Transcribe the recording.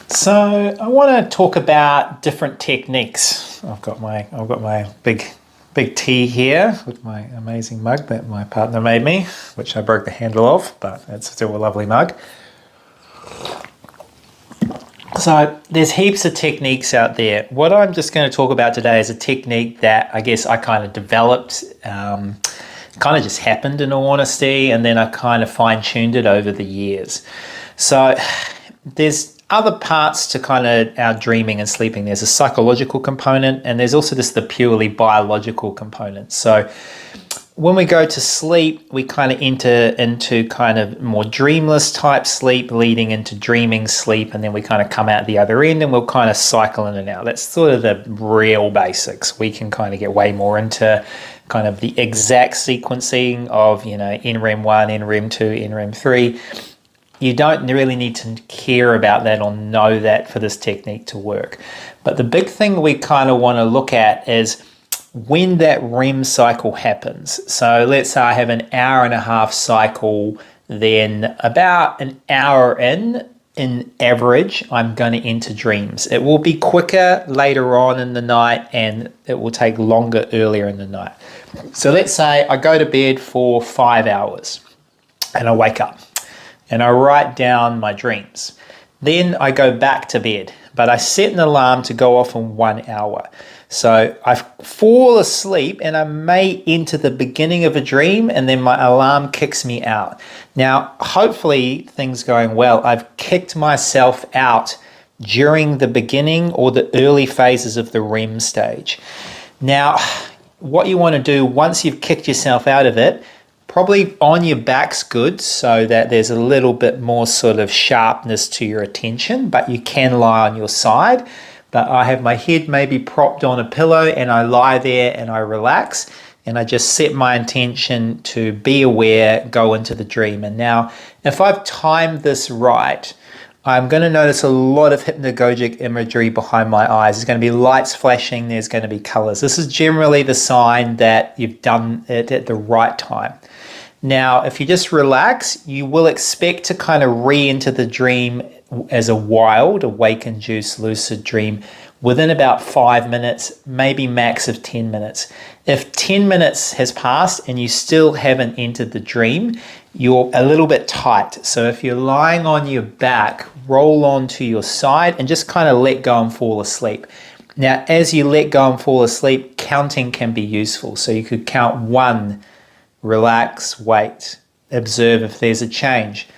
So I want to talk about different techniques. I've got my big tea here with my amazing mug that my partner made me, which I broke the handle of, but it's still a lovely mug. So there's heaps of techniques out there. What I'm just going to talk about today is a technique that I guess I kind of developed, kind of just happened in all honesty, and then I kind of fine-tuned it over the years. So there's other parts to kind of our dreaming and sleeping. There's a psychological component, and there's also just the purely biological component. So when we go to sleep, we kind of enter into kind of more dreamless type sleep, leading into dreaming sleep, and then we kind of come out the other end and we'll kind of cycle in and out. That's sort of the real basics. We can kind of get way more into kind of the exact sequencing of, you know, NREM 1, NREM 2, NREM 3. You don't really need to care about that or know that for this technique to work. But the big thing we kind of want to look at is when that REM cycle happens. So let's say I have an hour and a half cycle, then about an hour in average, I'm going to enter dreams. It will be quicker later on in the night, and it will take longer earlier in the night. So let's say I go to bed for 5 hours and I wake up and I write down my dreams. Then I go back to bed, but I set an alarm to go off in 1 hour. So I fall asleep and I may enter the beginning of a dream, and then my alarm kicks me out. Now, hopefully things going well, I've kicked myself out during the beginning or the early phases of the REM stage. Now, what you want to do once you've kicked yourself out of it, probably on your back's good, so that there's a little bit more sort of sharpness to your attention, but you can lie on your side. But I have my head maybe propped on a pillow and I lie there and I relax and I just set my intention to be aware, go into the dream. And now, if I've timed this right, I'm going to notice a lot of hypnagogic imagery behind my eyes. There's going to be lights flashing, there's going to be colors. This is generally the sign that you've done it at the right time. Now, if you just relax, you will expect to kind of re-enter the dream as a wild, awake-induced lucid dream within about 5 minutes, maybe max of 10 minutes. If 10 minutes has passed and you still haven't entered the dream, you're a little bit tight. So if you're lying on your back, roll onto your side and just kind of let go and fall asleep. Now, as you let go and fall asleep, counting can be useful. So you could count 1, relax, wait, observe if there's a change.